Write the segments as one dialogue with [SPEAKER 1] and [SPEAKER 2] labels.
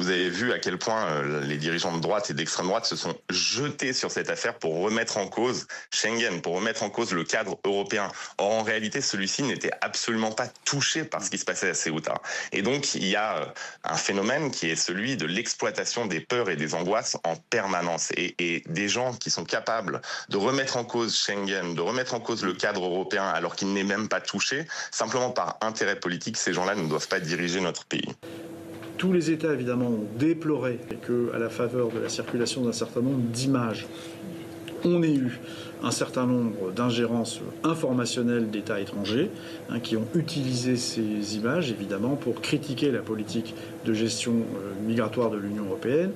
[SPEAKER 1] Vous avez vu à quel point les dirigeants de droite et d'extrême droite se sont jetés sur cette affaire pour remettre en cause Schengen, pour remettre en cause le cadre européen. Or, en réalité, celui-ci n'était absolument pas touché par ce qui se passait à Ceuta. Et donc, il y a un phénomène qui est celui de l'exploitation des peurs et des angoisses en permanence. Et des gens qui sont capables de remettre en cause Schengen, de remettre en cause le cadre européen alors qu'il n'est même pas touché, simplement par intérêt politique, ces gens-là ne doivent pas diriger notre pays.
[SPEAKER 2] Tous les États, évidemment, ont déploré qu'à la faveur de la circulation d'un certain nombre d'images, on ait eu un certain nombre d'ingérences informationnelles d'États étrangers qui ont utilisé ces images, évidemment, pour critiquer la politique de gestion migratoire de l'Union européenne,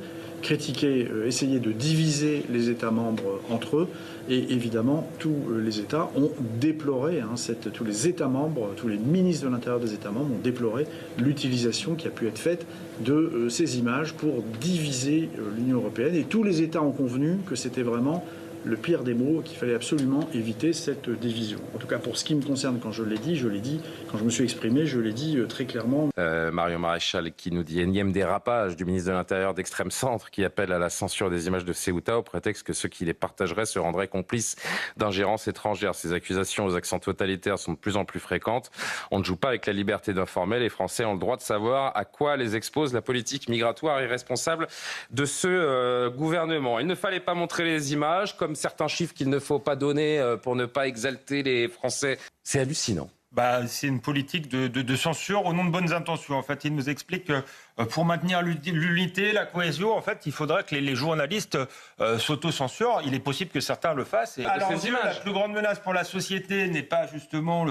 [SPEAKER 2] essayer de diviser les États membres entre eux. Et évidemment, tous les États ont déploré, tous les États membres, tous les ministres de l'Intérieur des États membres ont déploré l'utilisation qui a pu être faite de ces images pour diviser l'Union européenne. Et tous les États ont convenu que c'était vraiment le pire des mots, qu'il fallait absolument éviter cette division. En tout cas, pour ce qui me concerne, quand je l'ai dit, quand je me suis exprimé, je l'ai dit très clairement.
[SPEAKER 3] Marion Maréchal qui nous dit énième dérapage du ministre de l'Intérieur d'extrême centre qui appelle à la censure des images de Ceuta au prétexte que ceux qui les partageraient se rendraient complices d'ingérences étrangères. Ces accusations aux accents totalitaires sont de plus en plus fréquentes. On ne joue pas avec la liberté d'informer. Les Français ont le droit de savoir à quoi les expose la politique migratoire irresponsable de ce gouvernement. Il ne fallait pas montrer les images, comme certains chiffres qu'il ne faut pas donner pour ne pas exalter les Français. C'est hallucinant.
[SPEAKER 4] C'est une politique de censure au nom de bonnes intentions. En fait, il nous explique que pour maintenir l'unité, la cohésion, en fait, il faudrait que les journalistes s'auto-censurent. Il est possible que certains le fassent. Alors, la plus grande menace pour la société n'est pas justement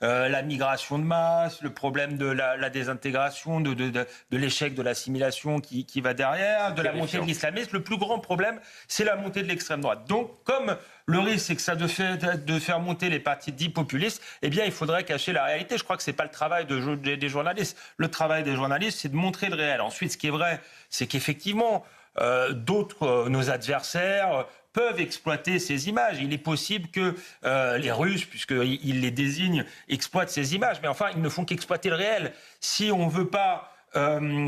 [SPEAKER 4] la migration de masse, le problème de la désintégration, de l'échec de l'assimilation qui va derrière, de la montée de l'islamisme. Le plus grand problème, c'est la montée de l'extrême droite. Donc, comme le risque, c'est que ça de faire monter les partis dits populistes, eh bien, il faudrait cacher la réalité. Je crois que ce n'est pas le travail des journalistes. Le travail des journalistes, c'est de montrer le réel. Ensuite, ce qui est vrai, c'est qu'effectivement, nos adversaires peuvent exploiter ces images. Il est possible que les Russes, puisqu'ils les désignent, exploitent ces images. Mais enfin, ils ne font qu'exploiter le réel. Si on ne veut pas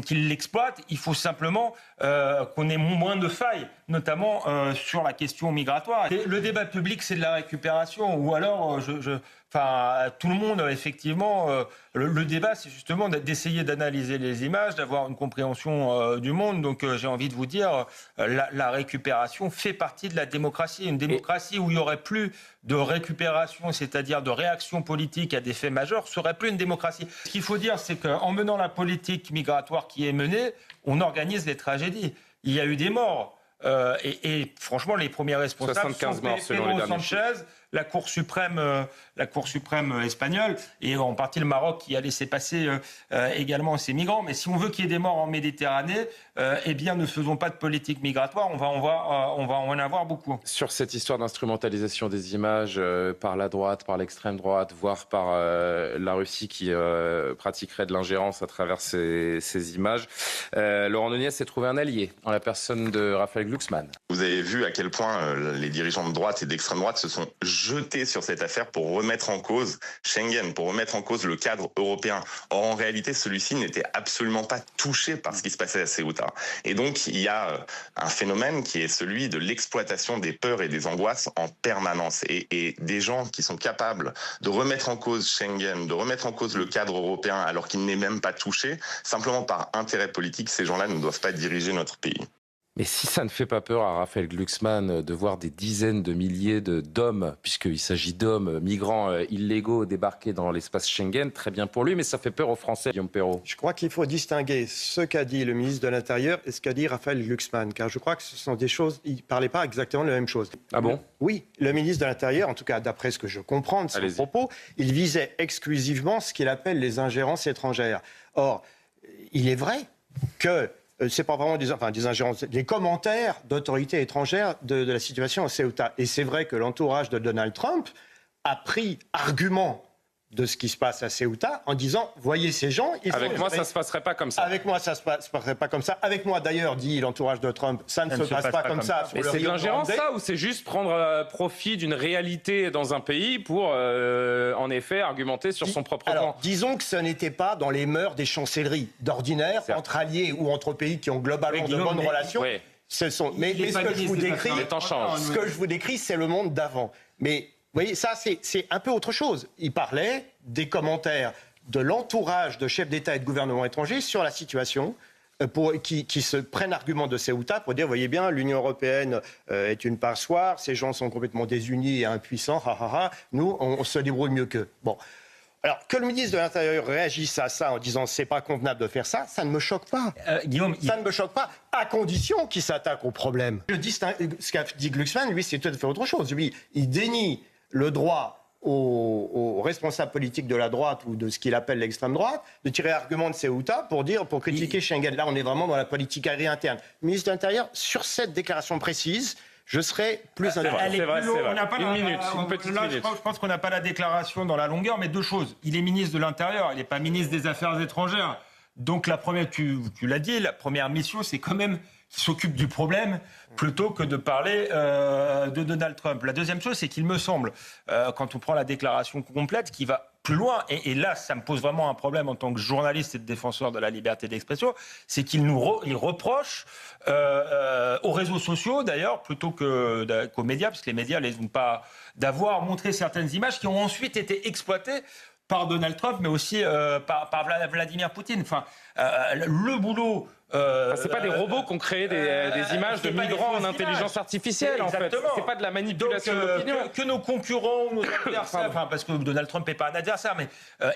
[SPEAKER 4] qu'ils l'exploitent, il faut simplement qu'on ait moins de failles, notamment sur la question migratoire. Et le débat public, c'est de la récupération, ou alors, tout le monde, effectivement, le débat, c'est justement d'essayer d'analyser les images, d'avoir une compréhension du monde. Donc, j'ai envie de vous dire, la récupération fait partie de la démocratie. Une démocratie où il n'y aurait plus de récupération, c'est-à-dire de réaction politique à des faits majeurs, serait plus une démocratie. Ce qu'il faut dire, c'est qu'en menant la politique migratoire qui est menée, on organise les tragédies. Il y a eu des morts. Et franchement, les premiers responsables sont Pedro Sanchez, la Cour suprême espagnole, et en partie le Maroc qui a laissé passer également ces migrants. Mais si on veut qu'il y ait des morts en Méditerranée, eh bien, ne faisons pas de politique migratoire. On va en avoir beaucoup.
[SPEAKER 3] Sur cette histoire d'instrumentalisation des images par la droite, par l'extrême droite, voire par la Russie qui pratiquerait de l'ingérence à travers ces images, Laurent Nunez s'est trouvé un allié en la personne de Raphaël Glucksmann.
[SPEAKER 1] Vous avez vu à quel point les dirigeants de droite et d'extrême droite se sont jetés sur cette affaire pour remettre en cause Schengen, pour remettre en cause le cadre européen. Or, en réalité, celui-ci n'était absolument pas touché par ce qui se passait à Ceuta. Et donc, il y a un phénomène qui est celui de l'exploitation des peurs et des angoisses en permanence. Et des gens qui sont capables de remettre en cause Schengen, de remettre en cause le cadre européen alors qu'il n'est même pas touché, simplement par intérêt politique, ces gens-là ne doivent pas diriger notre pays.
[SPEAKER 3] Mais si ça ne fait pas peur à Raphaël Glucksmann de voir des dizaines de milliers d'hommes, puisqu'il s'agit d'hommes migrants illégaux débarquer dans l'espace Schengen, très bien pour lui, mais ça fait peur aux Français, Guillaume Perrault.
[SPEAKER 5] Je crois qu'il faut distinguer ce qu'a dit le ministre de l'Intérieur et ce qu'a dit Raphaël Glucksmann, car je crois que ce sont des choses, ils ne parlaient pas exactement de la même chose.
[SPEAKER 3] Ah bon ?
[SPEAKER 5] Oui, le ministre de l'Intérieur, en tout cas d'après ce que je comprends de son propos, il visait exclusivement ce qu'il appelle les ingérences étrangères. Or, il est vrai que c'est pas vraiment des ingérences, des commentaires d'autorités étrangères de la situation à Ceuta. Et c'est vrai que l'entourage de Donald Trump a pris argument de ce qui se passe à Ceuta en disant « Voyez ces gens... »
[SPEAKER 3] Avec moi, ça ne se passerait pas comme ça.
[SPEAKER 5] Avec moi, ça ne se passerait pas comme ça. Avec moi, d'ailleurs, dit l'entourage de Trump, ça ne se passe pas comme ça.
[SPEAKER 3] Et c'est de l'ingérence, ça, ou c'est juste prendre profit d'une réalité dans un pays pour, en effet, argumenter sur son propre camp?
[SPEAKER 5] Disons que ce n'était pas dans les mœurs des chancelleries d'ordinaire, entre alliés ou entre pays qui ont globalement de bonnes relations.
[SPEAKER 3] Oui.
[SPEAKER 5] Mais ce que je vous décris, c'est le monde d'avant. Mais vous voyez, ça, c'est un peu autre chose. Il parlait des commentaires de l'entourage de chefs d'État et de gouvernements étrangers sur la situation, qui se prennent argument de Ceuta pour dire, voyez bien, l'Union européenne est une passoire, ces gens sont complètement désunis et impuissants, nous, on se débrouille mieux qu'eux. Bon. Alors, que le ministre de l'Intérieur réagisse à ça en disant c'est pas convenable de faire ça, ça ne me choque pas.
[SPEAKER 4] Guillaume,
[SPEAKER 5] ça ne me choque pas, à condition qu'il s'attaque au problème. Ce qu'a dit Glucksmann, lui, c'est tout à fait autre chose. Lui, il dénie le droit aux responsables politiques de la droite ou de ce qu'il appelle l'extrême droite de tirer argument de Ceuta pour critiquer Schengen. Là, on est vraiment dans la politique aérienne interne. Le ministre de l'Intérieur, sur cette déclaration précise, je serai plus indépendant.
[SPEAKER 3] C'est vrai.
[SPEAKER 4] On n'a pas
[SPEAKER 3] une petite minute.
[SPEAKER 4] Je pense qu'on n'a pas la déclaration dans la longueur, mais deux choses. Il est ministre de l'Intérieur, il n'est pas ministre des Affaires étrangères. Donc la première, tu l'as dit, la première mission, c'est quand même qu'il s'occupe du problème plutôt que de parler de Donald Trump. La deuxième chose, c'est qu'il me semble, quand on prend la déclaration complète, qui va plus loin, et là, ça me pose vraiment un problème en tant que journaliste et de défenseur de la liberté d'expression, c'est qu'il il reproche aux réseaux sociaux, d'ailleurs, plutôt qu'aux médias, parce que les médias les ont pas, d'avoir montré certaines images qui ont ensuite été exploitées par Donald Trump, mais aussi par Vladimir Poutine. Enfin, le boulot...
[SPEAKER 3] c'est pas des robots qui ont créé des images de migrants en intelligence artificielle, en fait. C'est pas de la manipulation d'opinion.
[SPEAKER 4] Que nos concurrents ou nos adversaires, parce que Donald Trump n'est pas un adversaire, mais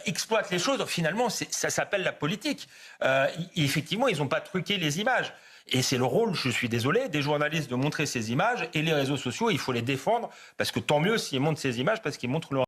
[SPEAKER 4] exploitent les choses, finalement, ça s'appelle la politique. Effectivement, ils n'ont pas truqué les images. Et c'est le rôle, je suis désolé, des journalistes de montrer ces images, et les réseaux sociaux, il faut les défendre, parce que tant mieux s'ils montrent ces images, parce qu'ils montrent leur